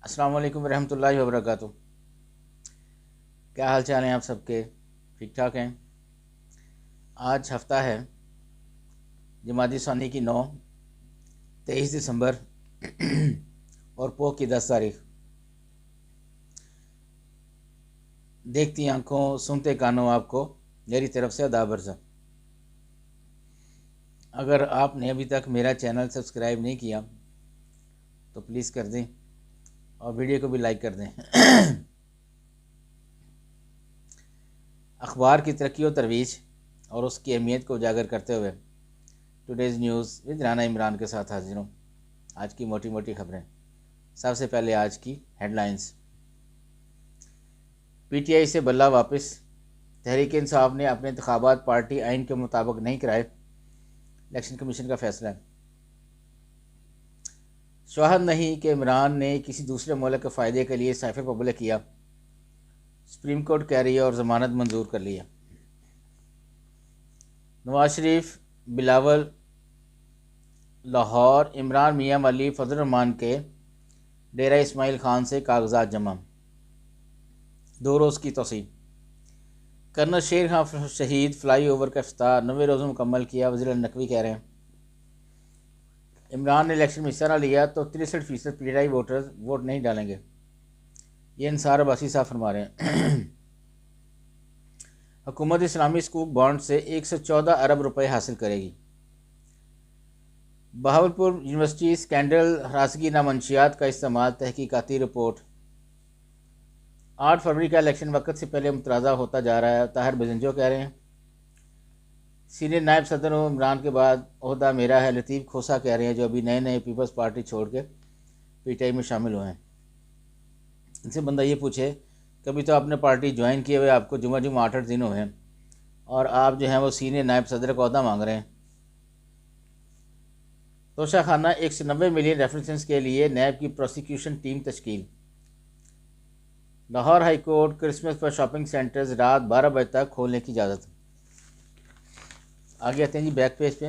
अस्सलाम वालेकुम रहमतुल्लाहि वबरकातुहू। क्या हाल चाल हैं आप सबके? ठीक ठाक हैं? आज हफ्ता है जमादी सानी की 9, 23 दिसंबर और पो की 10 तारीख। देखती आंखों सुनते कानों आपको मेरी तरफ से अदा बरसा। अगर आपने अभी तक मेरा चैनल सब्सक्राइब नहीं किया तो प्लीज़ कर दें और वीडियो को भी लाइक कर दें। अखबार की तरक्की और तरवीज और उसकी अहमियत को उजागर करते हुए today's news with Rana Imran के साथ हाजिर हूँ। आज की मोटी मोटी खबरें। सबसे पहले आज की हेडलाइंस। पीटीआई से बल्ला वापस। तहरीक इंसाफ ने अपने इंतखाबात पार्टी आइन के मुताबिक नहीं कराए, इलेक्शन कमीशन का फैसला है। शवाहद नहीं कि इमरान ने किसी दूसरे मुल्क के फ़ायदे के लिए साइफर पब्लिक किया, सुप्रीम कोर्ट कह रही है, और ज़मानत मंजूर कर लिया। नवाज शरीफ, बिलावल लाहौर, इमरान मियां अली फजल रहमान के डेरा इस्माइल खान से कागजात जमा, 2 रोज़ की तोसीह। कर्नल शेर खां शहीद फ्लाई ओवर का इफ्तार 90 रोज़ मुकम्मल किया, वज़ीर नकवी कह रहे हैं। इमरान ने इलेक्शन में हिस्सा न लिया तो 63% पीटीआई वोटर्स वोट नहीं डालेंगे, ये इंसार अब्बासी साहब फरमा रहे हैं। हुकूमत इस्लामी स्कूल बॉन्ड से 114 अरब रुपए हासिल करेगी। बहावलपुर यूनिवर्सिटी स्कैंडल, हरासगी नामंशियात का इस्तेमाल, तहकीकाती रिपोर्ट। 8 फरवरी का इलेक्शन वक्त से पहले मुतराज़ा होता जा रहा है, ताहिर बजंजो कह रहे हैं। सीनियर नायब सदर इमरान के बाद ओहदा मेरा है, लतीफ़ खोसा कह रहे हैं, जो अभी नए नए पीपल्स पार्टी छोड़ के पीटीआई में शामिल हुए हैं। इनसे बंदा ये पूछे, कभी तो आपने पार्टी ज्वाइन किए हुए आपको जुमा 8-8 दिन हुए हैं और आप जो हैं वो सीनियर नायब सदर का ओहदा मांग रहे हैं। तोशा खाना 190 मिलियन रेफरेंसेस के लिए नैब की प्रोसिक्यूशन टीम तश्कील। लाहौर हाई कोर्ट, क्रिसमस पर शॉपिंग सेंटर्स रात 12 बजे तक खोलने की इजाज़त। आगे आते हैं जी बैक पेज पे।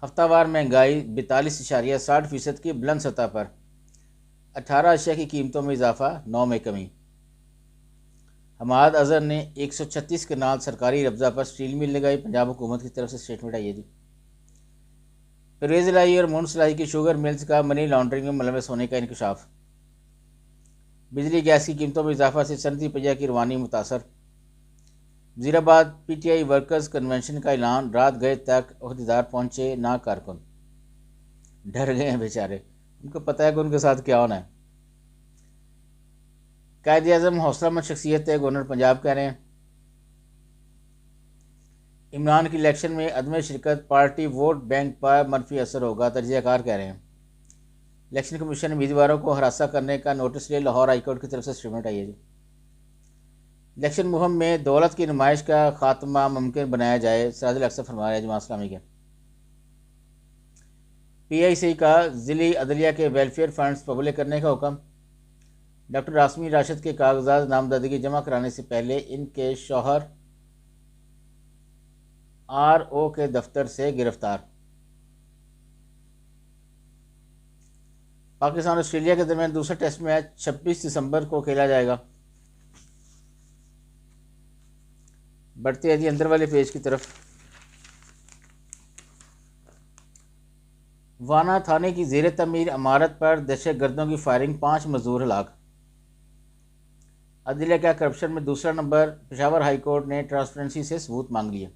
हफ्तावार महंगाई 42.60% की बुलंद सतह पर। 18 अशिया की कीमतों में इजाफा, 9 में कमी। हमाद अजहर ने 136 कनाल सरकारी कब्जा पर स्टील मिल लगाई, पंजाब हुकूमत की तरफ से स्टेटमेंट आई है जी। परवेज़ इलाही और मुंस इलाही की शुगर मिल्स का मनी लॉन्ड्रिंग में मुलविस होने का इंकशाफ। बिजली गैस की कीमतों में इजाफा से सनती पहिया की रवानी मुतासर। वज़ीराबाद पीटीआई वर्कर्स कन्वेंशन का ऐलान, रात गए तक अहदेदार पहुंचे ना कारकुन। डर गए हैं बेचारे, उनको पता है कि उनके साथ क्या होना है। कायद आज़म हौसलामंद शख्सियत है, गवर्नर पंजाब कह रहे हैं। इमरान की इलेक्शन में अदम शिरकत पार्टी वोट बैंक पर मनफी असर होगा, तजियाकार कह रहे हैं। इलेक्शन कमीशन ने उम्मीदवारों को हरासा करने का नोटिस ले, लाहौर हाईकोर्ट की तरफ से स्टेटमेंट आई है जी। इलेक्शन मुहिम में दौलत की नुमाइश का खात्मा मुमकिन बनाया जाए, सिराजुल अक्सर फरमा रहे जमात इस्लामी के। पीआईसी का ज़िली अदलिया के वेलफेयर फंड्स पब्लिक करने का हुक्म। डॉक्टर रासमी राशिद के कागजात नामजदगी जमा कराने से पहले इनके शौहर आरओ के दफ्तर से गिरफ्तार। पाकिस्तान ऑस्ट्रेलिया के दरमियान दूसरा टेस्ट मैच 26 दिसंबर को खेला जाएगा। बढ़ते हैं जी अंदर वाले पेज की तरफ। वाना थाने की ज़ेर तमीर इमारत पर दहशत गर्दों की फायरिंग, 5 मजदूर हलाक। अदलिया का करप्शन में दूसरा नंबर, पेशावर हाई कोर्ट ने ट्रांसपेरेंसी से सबूत मांग लिए।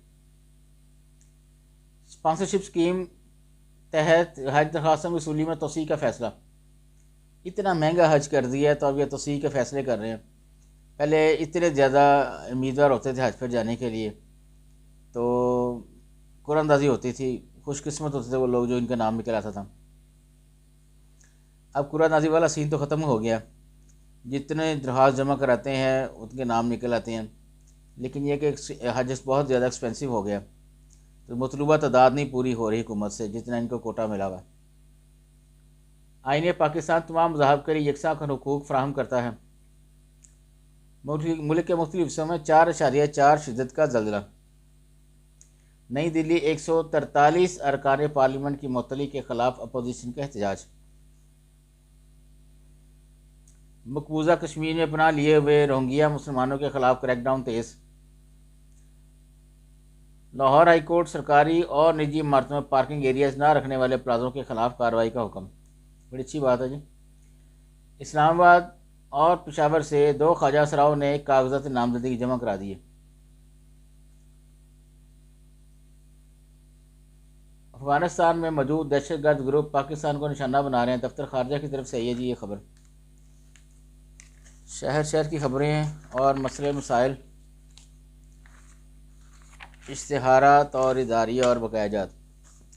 स्पॉन्सरशिप स्कीम तहत हज दरखास्तों की वसूली में तोसी का फैसला। इतना महंगा हज कर दिया तो अब ये तोसी के फैसले कर रहे हैं। पहले इतने ज़्यादा उम्मीदवार होते थे हज पर जाने के लिए, तो कुरानंदाजी होती थी, खुशकिस्मत होते थे वो लोग जो इनका नाम निकल आता था। अब कुरानंदाजी वाला सीन तो ख़त्म हो गया, जितने दरख्वास्त जमा कराते हैं उनके नाम निकल आते हैं। लेकिन यह कि हज बहुत ज़्यादा एक्सपेंसिव हो गया, तो मतलूबा तादाद नहीं पूरी हो रही हुकूमत से जितना इनको कोटा मिला हुआ। आईन पाकिस्तान तमाम मज़ाहब के लिए यकसा हुकूक फराहम करता है। मुल्क के मुख्तलिफ हिस्सों में 4.4 शिद्दत का ज़ल्ज़ला। नई दिल्ली 143 अरकान पार्लियामेंट की मुअत्तली के ख़िलाफ़ अपोजिशन का एहतजाज। مقبوضہ کشمیر میں پناہ لیے ہوئے روہنگیا مسلمانوں کے خلاف کریک ڈاؤن تیز۔ لاہور ہائی کورٹ سرکاری اور نجی عمارتوں میں پارکنگ ایریاز نہ رکھنے والے پلازوں کے خلاف کارروائی کا حکم۔ بڑی اچھی بات ہے جی۔ اسلام آباد اور پشاور سے 2 خواجہ سراؤں نے کاغذات نامزدگی جمع کرا دیے۔ افغانستان میں موجود دہشت گرد گروپ پاکستان کو نشانہ بنا رہے ہیں، دفتر خارجہ کی طرف سے آئی ہے جی یہ خبر۔ شہر کی خبریں ہیں اور مسئلے مسائل، اشتہارات اور اداریہ اور بقایا جات۔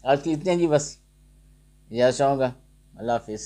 آج کی اتنے جی بس، اجازت چاہوں گا، اللہ حافظ۔